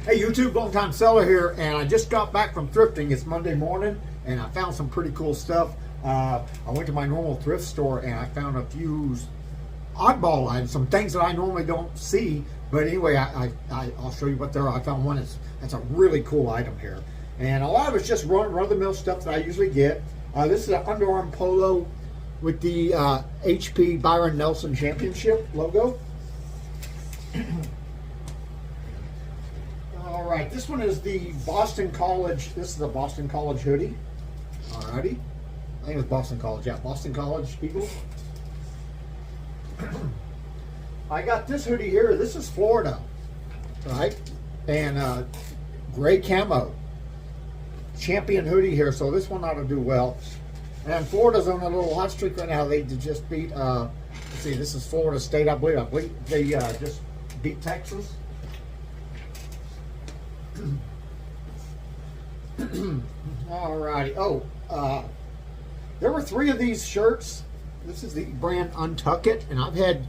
Hey YouTube, long time seller here, and I just got back from thrifting. It's Monday morning, and I found some pretty cool stuff. I went to my normal thrift store, and I found a few oddball items, some things that I normally don't see. But anyway, I'll show you what they are. I found one that's a really cool item here, and a lot of it's just run-of-the-mill stuff that I usually get. This is an underarm polo with the HP Byron Nelson Championship logo. All right, this one is the Boston College. This is the Boston College hoodie. Alrighty, I think it's Boston College. Yeah, Boston College Eagles. I got this hoodie here. This is Florida, right? And gray camo champion hoodie here. So this one ought to do well. And Florida's on a little hot streak right now. They just beat. Let's see, this is Florida State. I believe they just beat Texas. Alrighty. Oh, there were 3 of these shirts. This is the brand Untuck It, and I've had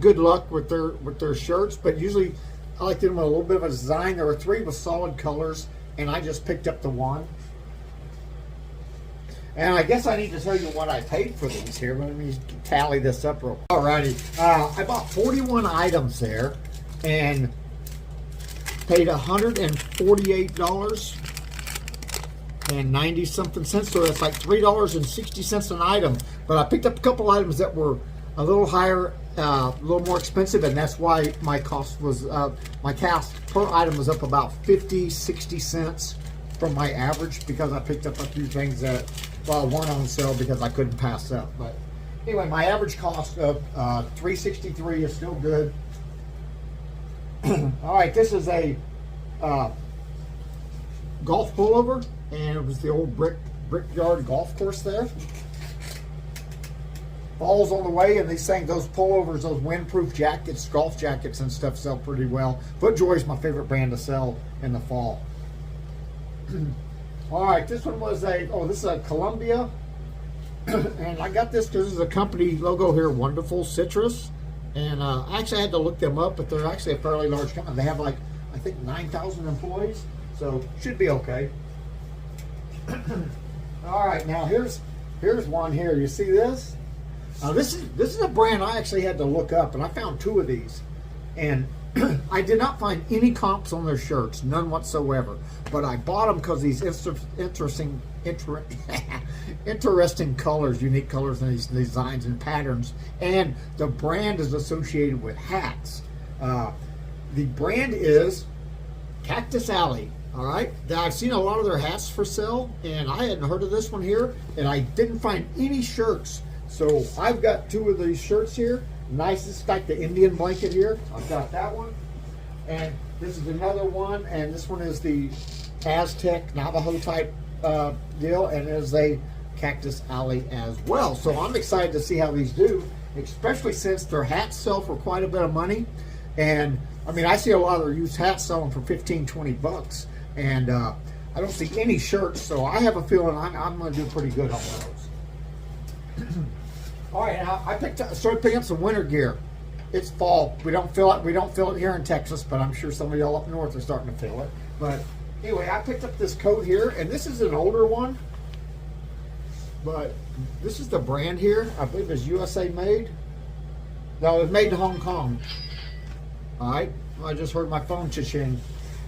good luck with their shirts, but usually I like them with a little bit of a design. There were 3 with solid colors, and I just picked up the one. And I guess I need to tell you what I paid for these here. Let me tally this up real quick. Alrighty, I bought 41 items there, and paid $148.90 something, so that's like $3.60 an item. But I picked up a couple items that were a little higher, a little more expensive, and that's why my cost was my cost per item was up about 50-60 cents from my average, because I picked up a few things that weren't on sale because I couldn't pass up. But anyway, my average cost of $3.63 is still good. All right, this is a golf pullover, and it was the old brickyard golf course there. Fall's on the way, and these things, those pullovers, those windproof jackets, golf jackets and stuff sell pretty well. FootJoy is my favorite brand to sell in the fall. All right, this one was this is a Columbia, and I got this because this is a company logo here, Wonderful Citrus. And I actually had to look them up, but they're actually a fairly large company. They have, like, I think 9,000 employees, so should be okay. All right, now here's one here. You see this? This is a brand I actually had to look up, and I found 2 of these, and I did not find any comps on their shirts, none whatsoever. But I bought them because these interesting colors, unique colors, and these designs and patterns, and the brand is associated with hats. The brand is Cactus Alley. All right, now, I've seen a lot of their hats for sale, and I hadn't heard of this one here, and I didn't find any shirts. So I've got 2 of these shirts here. Nice, it's like the Indian blanket here. I've got that one, and this is another one, and this one is the Aztec Navajo type deal, and there's a Cactus Alley as well. So I'm excited to see how these do, especially since their hats sell for quite a bit of money. And I mean, I see a lot of their used hats selling for 15-20 bucks, and I don't see any shirts, so I have a feeling I'm going to do pretty good on those. All right, now I started picking up some winter gear. It's fall. We don't feel it here in Texas, but I'm sure some of y'all up north are starting to feel it. But anyway, I picked up this coat here, and this is an older one, but this is the brand here. I believe it's USA made. No, it's made in Hong Kong. All right, I just heard my phone cha-ching.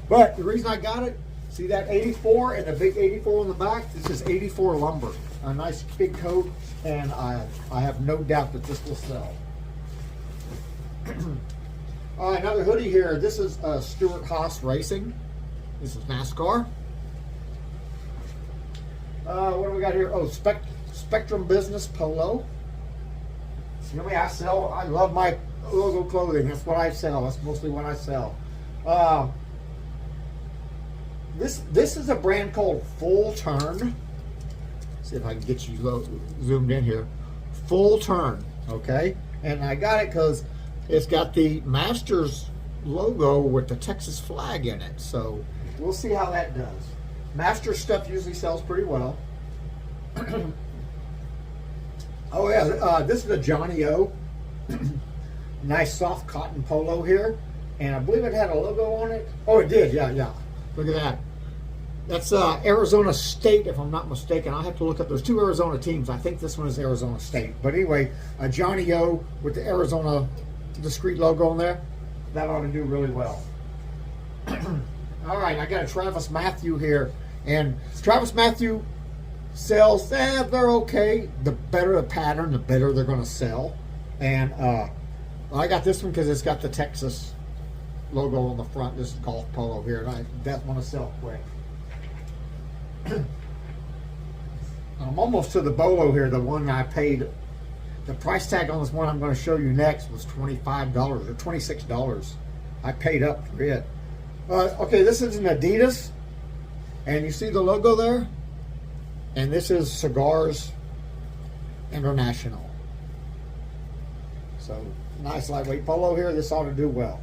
But the reason I got it, see that 84 and the big 84 on the back? This is 84 lumber. A nice big coat, and I have no doubt that this will sell. All right, another hoodie here. This is Stuart Haas Racing. This is NASCAR. What do we got here? Oh, Spectrum Business Polo. You know me, I love my logo clothing. That's what I sell. That's mostly what I sell. This is a brand called Full Turn. See if I can get you zoomed in here. Full Turn, okay? And I got it because it's got the Masters logo with the Texas flag in it. So we'll see how that does. Masters stuff usually sells pretty well. Oh yeah, this is a Johnny O. Nice soft cotton polo here. and I believe it had a logo on it. Oh, it did. Yeah, yeah. Look at that. That's Arizona State, if I'm not mistaken. I'll have to look up. There's two Arizona teams. I think this one is Arizona State. But anyway, Johnny O with the Arizona discrete logo on there. That ought to do really well. All right, I got a Travis Matthew here. And Travis Matthew sells, they're okay. The better the pattern, the better they're going to sell. And I got this one because it's got the Texas logo on the front. This is golf polo here. And that one to sell quick. I'm almost to the Bolo here, the one I paid. The price tag on this one I'm going to show you next was $25 or $26. I paid up for it. Okay, this is an Adidas, and you see the logo there? And this is Cigars International. So, nice lightweight polo here. This ought to do well.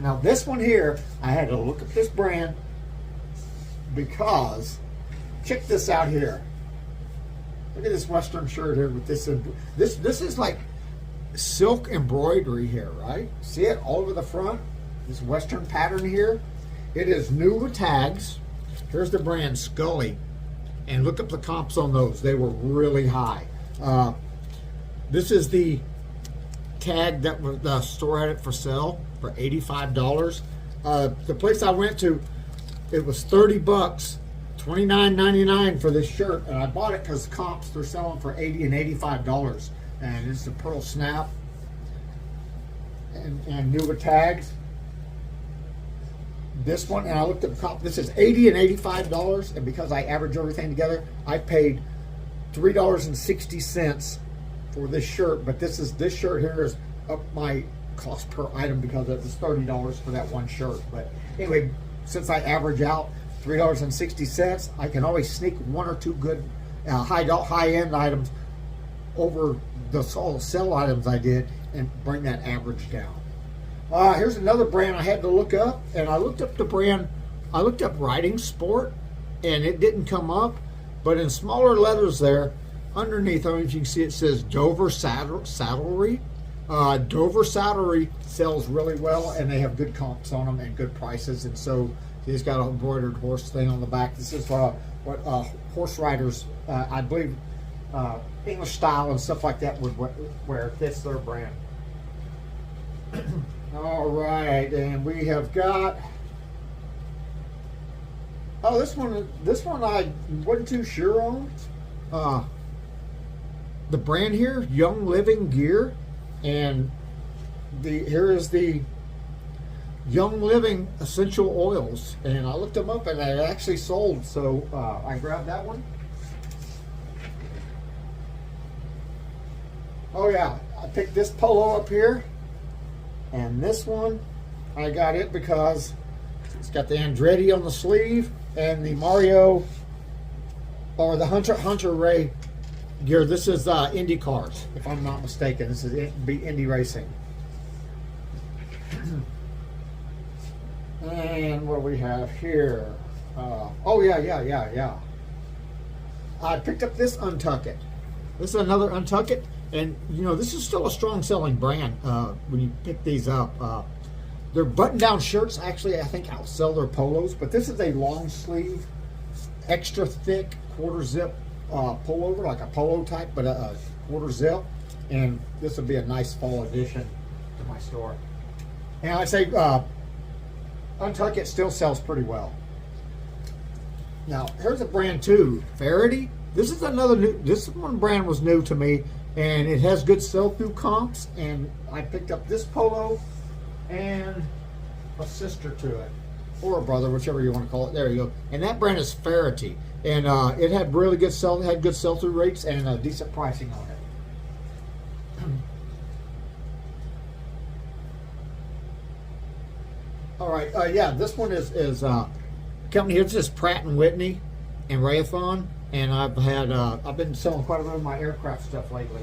Now, this one here, I had to look at this brand because, check this out here. Look at this Western shirt here with this. This is like silk embroidery here, right? See it all over the front? This Western pattern here. It is new with tags. Here's the brand Scully. And look up the comps on those. They were really high. This is the tag that the store had it for sale for $85. The place I went to, it was 30 bucks, $29.99 for this shirt, and I bought it because comps they're selling for $80 and $85, and it's the pearl snap and new with tags. This one, and I looked at the comp. This is $80 and $85, and because I average everything together, I paid $3.60 for this shirt. But this shirt here is up my cost per item because it was $30 for that one shirt. But anyway, since I average out $3.60, I can always sneak one or two good high-end items over the sell items I did and bring that average down. Here's another brand I had to look up, and I looked up the brand. I looked up Riding Sport, and it didn't come up, but in smaller letters there, underneath, I don't know if you can see, it says Dover Saddlery. Dover Saddlery sells really well, and they have good comps on them and good prices, and so he's got an embroidered horse thing on the back. This is what horse riders, I believe, English style and stuff like that would wear. That's their brand. All right, and we have got. Oh, this one I wasn't too sure on. The brand here, Young Living Gear, and here is the Young Living essential oils, and I looked them up and they actually sold, so I grabbed that one. Oh yeah, I picked this polo up here, and this one I got it because it's got the Andretti on the sleeve and the Mario or the Hunter Ray gear. This is Indy cars, if I'm not mistaken. This is Indy racing. And what do we have here? Oh yeah. I picked up this Untuck It. This is another Untuck It, and you know this is still a strong selling brand when you pick these up. Their button-down shirts actually I think outsell their polos, but this is a long sleeve, extra thick quarter zip pullover, like a polo type, but a quarter zip, and this would be a nice fall addition to my store. And I say Untuck It still sells pretty well. Now here's a brand too, Faraday. This is another new. This one brand was new to me, and it has good sell-through comps. And I picked up this polo and a sister to it, or a brother, whichever you want to call it. There you go. And that brand is Faraday, and it had really good sell-through rates and decent pricing on it. All right, yeah, this one is company here. This is Pratt and Whitney and Raytheon, and I've been selling quite a bit of my aircraft stuff lately.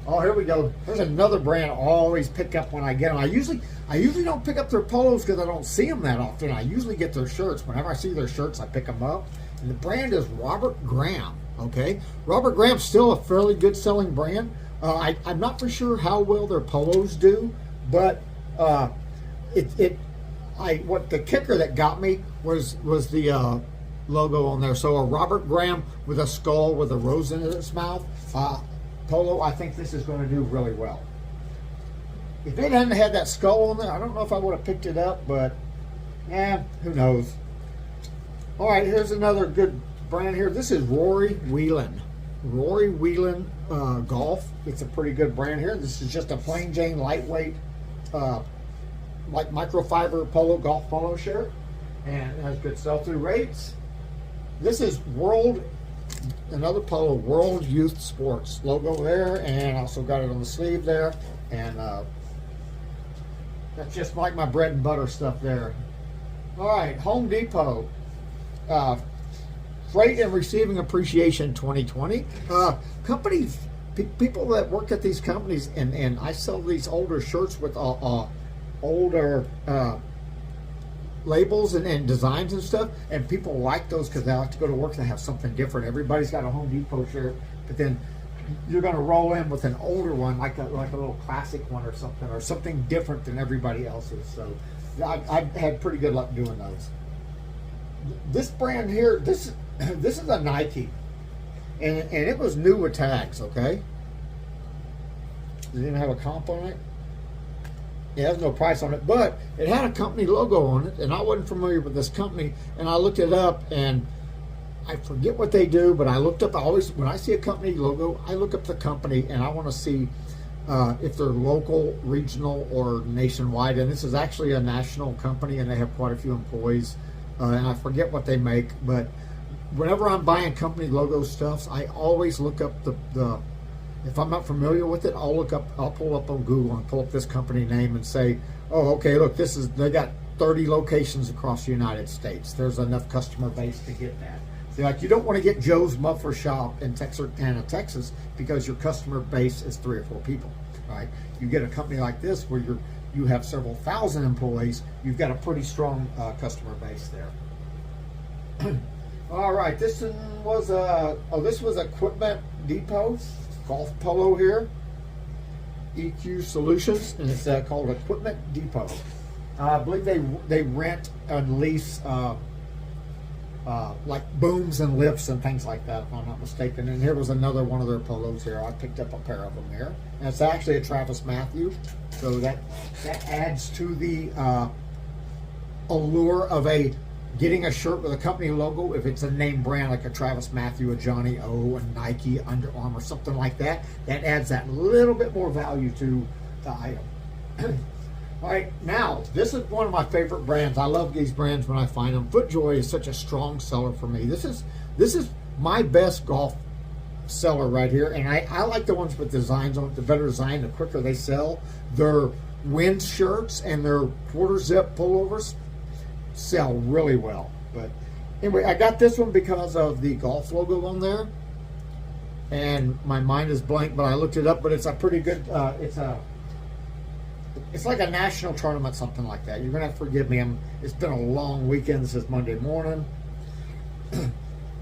Oh, here we go. There's another brand I always pick up when I get them. I usually don't pick up their polos because I don't see them that often. I usually get their shirts. Whenever I see their shirts, I pick them up. And the brand is Robert Graham. Okay, Robert Graham's still a fairly good selling brand. I'm not for sure how well their polos do, But what the kicker that got me was the logo on there. So a Robert Graham with a skull with a rose in its mouth. Polo, I think this is going to do really well. If it hadn't had that skull on there, I don't know if I would have picked it up, but who knows. All right, here's another good brand here. This is Rory Whelan. Rory Whelan Golf. It's a pretty good brand here. This is just a plain Jane lightweight, like microfiber golf polo shirt, and it has good sell-through rates. This is another polo, World Youth Sports logo there, and also got it on the sleeve there, and that's just like my bread and butter stuff there. All right, Home Depot. Freight and Receiving Appreciation 2020. Companies, people that work at these companies, and I sell these older shirts with older labels and designs and stuff, and people like those because they like to go to work and they have something different. Everybody's got a Home Depot shirt, but then you're going to roll in with an older one, like a little classic one or something different than everybody else's. So I've had pretty good luck doing those. This brand here, this is a Nike, and it was new with tags. Okay, it didn't have a comp on it. It has no price on it, but it had a company logo on it, and I wasn't familiar with this company, and I looked it up, and I forget what they do, but I looked up, when I see a company logo, I look up the company, and I want to see if they're local, regional, or nationwide, and this is actually a national company, and they have quite a few employees, and I forget what they make, but whenever I'm buying company logo stuff, I always look up the if I'm not familiar with it, I'll pull up on Google and pull up this company name and say, oh, okay, look, they got 30 locations across the United States. There's enough customer base to get that. See, like, you don't want to get Joe's Muffler Shop in Texarkana, Texas, because your customer base is 3 or 4 people, right? You get a company like this where you have several thousand employees, you've got a pretty strong customer base there. All right, this was Equipment Depot. Golf polo here, EQ Solutions, and it's called Equipment Depot. I believe they rent and lease like booms and lifts and things like that, if I'm not mistaken. And here was another one of their polos here. I picked up a pair of them here, and it's actually a Travis Matthew, so that adds to the allure of getting a shirt with a company logo. If it's a name brand like a Travis Matthew, a Johnny O, a Nike, Under Armour, something like that, that adds that little bit more value to the item. All right, now this is one of my favorite brands. I love these brands when I find them. FootJoy is such a strong seller for me. This is my best golf seller right here, and I like the ones with designs on it. The better design, the quicker they sell. Their wind shirts and their quarter zip pullovers sell really well. But anyway, I got this one because of the golf logo on there, and my mind is blank, but I looked it up. But it's a pretty good it's like a national tournament, something like that. You're gonna have to forgive me, it's been a long weekend. This is Monday morning.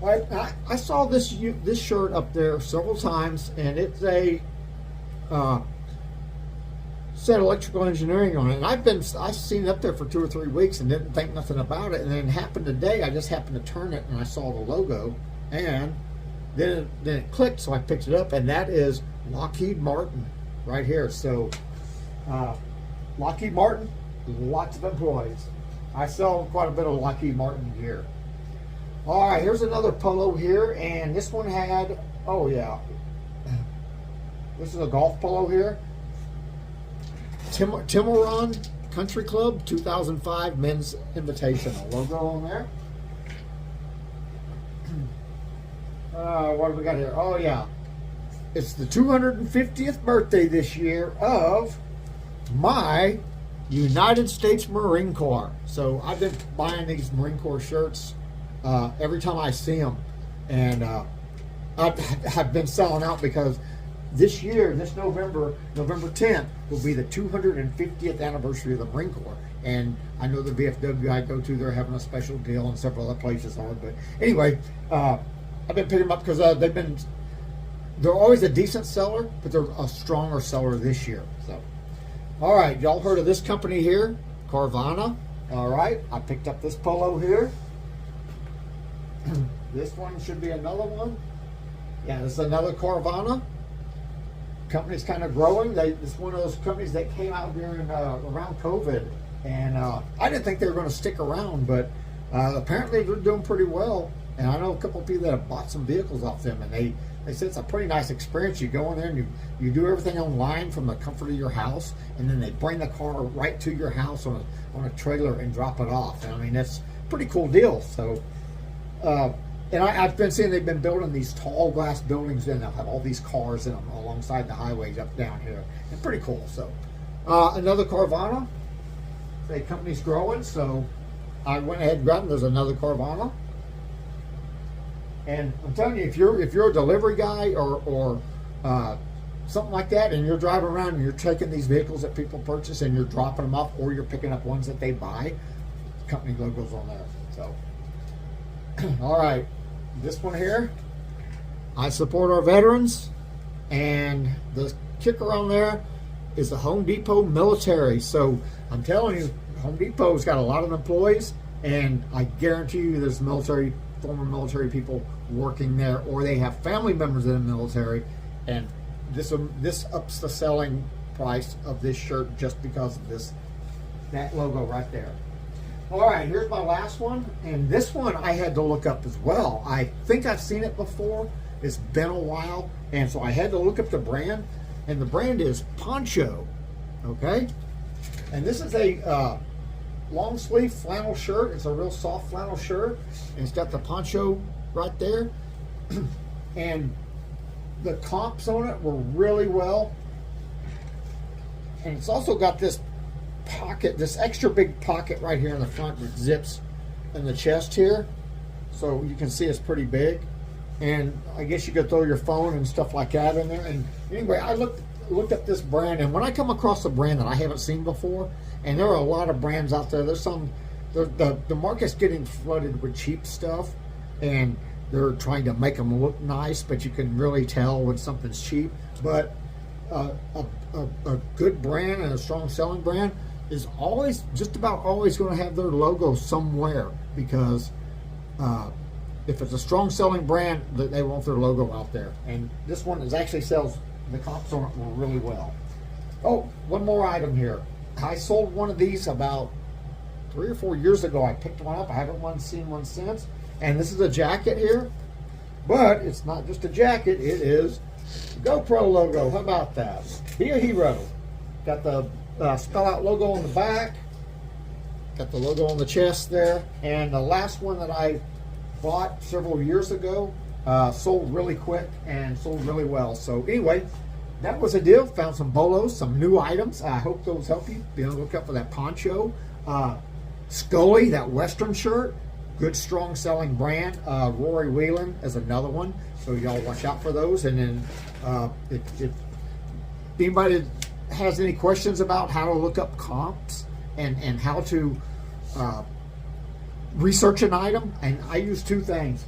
I saw this shirt up there several times, and it's said electrical engineering on it, and I've seen it up there for 2 or 3 weeks and didn't think nothing about it, and then it happened today. I just happened to turn it and I saw the logo, and then it clicked, so I picked it up, and that is Lockheed Martin right here. So Lockheed Martin, lots of employees. I sell quite a bit of Lockheed Martin gear. All right, here's another polo here, and this one had, oh yeah, this is a golf polo here. Tiburon Country Club 2005 Men's Invitational logo on there. What do we got here? Oh yeah, it's the 250th birthday this year of my United States Marine Corps. So I've been buying these Marine Corps shirts every time I see them, and I've been selling out because this year, this November 10th, will be the 250th anniversary of the Marine Corps. And I know the VFW I go to, they're having a special deal, and several other places are. But anyway, I've been picking them up because they're always a decent seller, but they're a stronger seller this year. So All right, y'all heard of this company here, Carvana? All right, I picked up this polo here. This one should be another one. Yeah, this is another Carvana. Company's kind of growing. It's one of those companies that came out during around COVID, and I didn't think they were going to stick around, but apparently they're doing pretty well. And I know a couple of people that have bought some vehicles off them, and they said it's a pretty nice experience. You go in there and you do everything online from the comfort of your house, and then they bring the car right to your house on a trailer and drop it off. And I mean, that's a pretty cool deal. So, and I've been seeing they've been building these tall glass buildings, and they'll have all these cars in them alongside the highways up down here. And pretty cool. So, another Carvana. The company's growing, so I went ahead and grabbed them. There's another Carvana. And I'm telling you, if you're a delivery guy or something like that, and you're driving around and you're taking these vehicles that people purchase and you're dropping them off, or you're picking up ones that they buy, company logos on there. So, all right, this one here, I support our veterans, and the kicker on there is the Home Depot military. So I'm telling you, Home Depot's got a lot of employees, and I guarantee you there's former military people working there, or they have family members in the military, and this ups the selling price of this shirt just because of that logo right there. All right, here's my last one, and this one I had to look up as well. I think I've seen it before. It's been a while, and so I had to look up the brand, and the brand is Poncho. Okay, and this is a long sleeve flannel shirt. It's a real soft flannel shirt, and it's got the poncho right there. And the comps on it were really well. And it's also got this pocket, this extra big pocket right here in the front that zips in the chest here. So you can see it's pretty big. And I guess you could throw your phone and stuff like that in there. And anyway, I looked up this brand, and when I come across a brand that I haven't seen before, and there are a lot of brands out there, the market's getting flooded with cheap stuff, and they're trying to make them look nice, but you can really tell when something's cheap. But a good brand and a strong selling brand is just about always going to have their logo somewhere, because if it's a strong selling brand, they want their logo out there. And this one actually sells, the comps on it really well. Oh, one more item here. I sold one of these about 3 or 4 years ago. I picked one up. I haven't seen one since. And this is a jacket here, but it's not just a jacket. It is the GoPro logo. How about that? Be a hero. Got the spell out logo on the back. Got the logo on the chest there. And the last one that I bought several years ago sold really quick and sold really well. So anyway, that was a deal. Found some Bolos, some new items. I hope those help you. Be on the lookout for that poncho. Scully, that Western shirt. Good, strong selling brand. Rory Whelan is another one. So y'all watch out for those. And then if anybody has any questions about how to look up comps and how to research an item, and I use two things.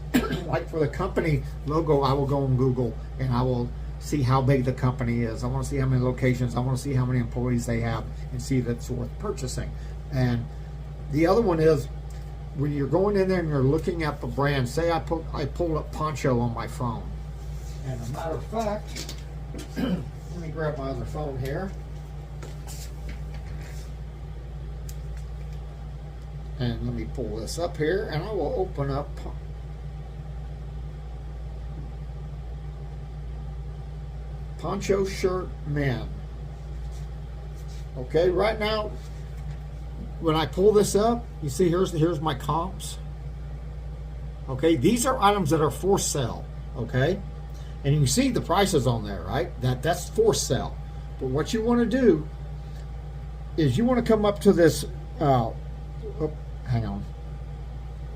Like for the company logo, I will go on Google and I will see how big the company is. I want to see how many locations. I want to see how many employees they have and see if it's worth purchasing. And the other one is when you're going in there and you're looking at the brand. Say I pulled up Poncho on my phone. And as a matter of fact, let me grab my other phone here. And let me pull this up here, and I will open up Poncho shirt men. Okay, right now, when I pull this up, you see here's my comps. Okay, these are items that are for sale. Okay, and you can see the prices on there, right? That's for sale. But what you want to do is you want to come up to this. Hang on,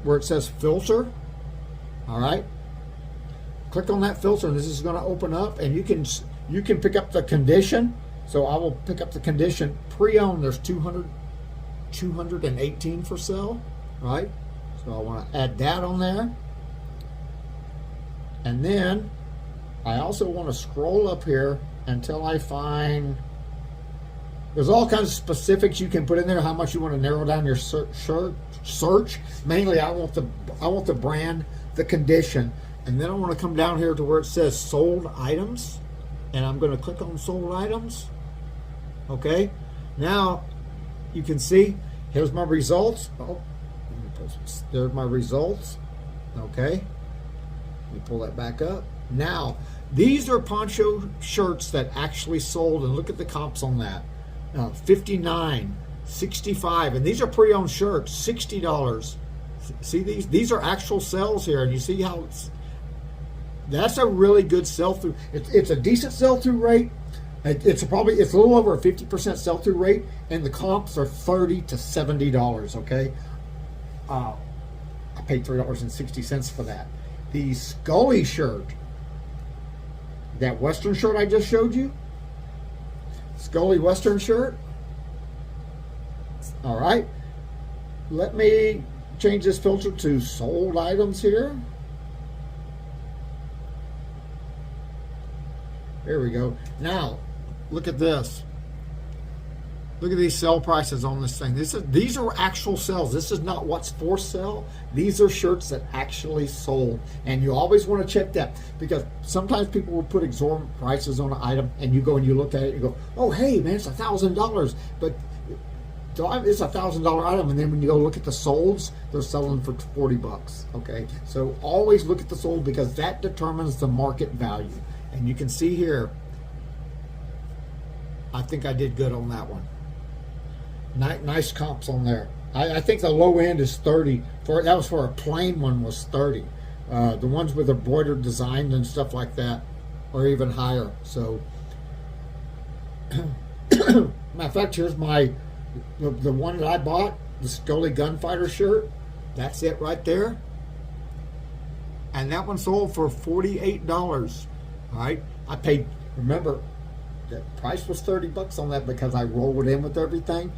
where it says filter. All right, click on that filter, and this is going to open up, and you can pick up the condition. So I will pick up the condition pre-owned. There's 218 for sale, right? So I want to add that on there, and then I also want to scroll up here until I find There's all kinds of specifics you can put in there. How much you want to narrow down your search. Mainly, I want the brand, the condition, and then I want to come down here to where it says sold items, and I'm going to click on sold items. Okay, now you can see here's my results. Oh, there's my results. Okay, let me pull that back up. Now these are poncho shirts that actually sold, and look at the comps on that. 59, 65, and these are pre-owned shirts, $60. See, these are actual sales here, and you see how that's a really good sell-through. It's a decent sell-through rate. It's a little over a 50% sell-through rate, and the comps are $30 to $70. Okay, I paid $3.60 for that. The Scully shirt, that Western shirt I just showed you. Scully Western shirt. All right. Let me change this filter to sold items here. There we go. Now, look at this. Look at these sell prices on this thing. These are actual sales. This is not what's for sale. These are shirts that actually sold. And you always want to check that, because sometimes people will put exorbitant prices on an item, and you go and you look at it and you go, oh, hey, man, it's $1,000. But it's $1,000 item. And then when you go look at the solds, they're selling for 40 bucks. Okay. So always look at the sold, because that determines the market value. And you can see here, I think I did good on that one. Nice comps on there. I think the low end is 30. That was for a plain one, was 30. The ones with embroidered designs and stuff like that are even higher. So, matter of fact, here's the one that I bought, the Scully Gunfighter shirt. That's it right there. And that one sold for $48. All right, I paid. Remember, the price was 30 bucks on that because I rolled it in with everything.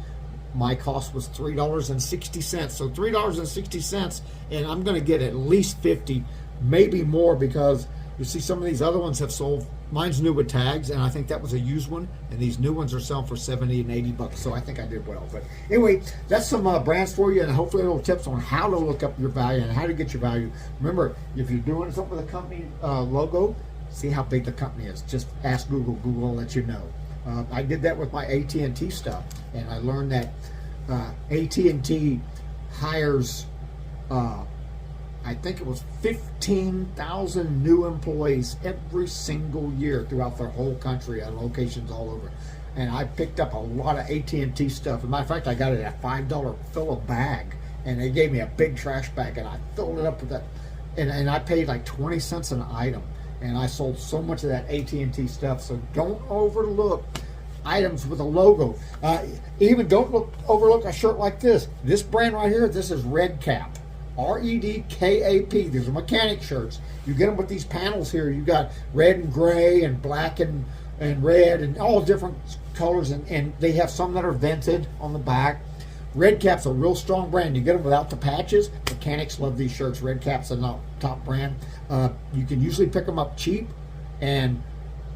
My cost was $3.60. So $3.60, and I'm going to get at least 50, maybe more, because you see some of these other ones have sold. Mine's new with tags, and I think that was a used one, and these new ones are selling for 70 and 80 bucks. So I think I did well. But anyway, that's some brands for you, and hopefully little tips on how to look up your value and how to get your value. Remember, if you're doing something with a company logo, see how big the company is. Just ask Google. Google will let you know. I did that with my AT&T stuff, and I learned that AT&T hires, I think it was 15,000 new employees every single year throughout their whole country at locations all over. And I picked up a lot of AT&T stuff. As a matter of fact, I got it at a $5 fill bag, and they gave me a big trash bag, and I filled it up with that, and I paid like 20 cents an item. And I sold so much of that AT&T stuff. So don't overlook items with a logo. Even don't overlook a shirt like this. This brand right here, this is Red Cap. R-E-D-K-A-P. These are mechanic shirts. You get them with these panels here. You got red and gray and black and red and all different colors. And they have some that are vented on the back. Red Cap's a real strong brand. You get them without the patches. Mechanics love these shirts. Red Cap's a top brand. You can usually pick them up cheap, and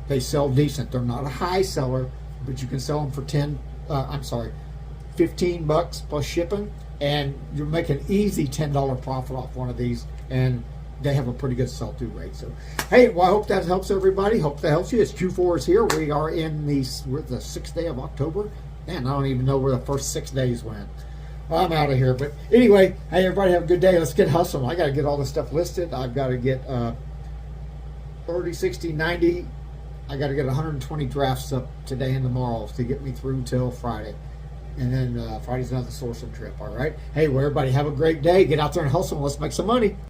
they sell decent. They're not a high seller, but you can sell them for 15 bucks plus shipping, and you're making easy $10 profit off one of these, and they have a pretty good sell-through rate. So, hey, well, I hope that helps everybody. Hope that helps you. It's Q4 is here. We are we're the 6th day of October. Man, I don't even know where the first 6 days went. Well, I'm out of here. But anyway, hey, everybody have a good day. Let's get hustling. I got to get all this stuff listed. I've got to get 30, 60, 90. I got to get 120 drafts up today and tomorrow to get me through till Friday. And then Friday's another sourcing trip, all right? Hey, well, everybody have a great day. Get out there and hustle. Let's make some money.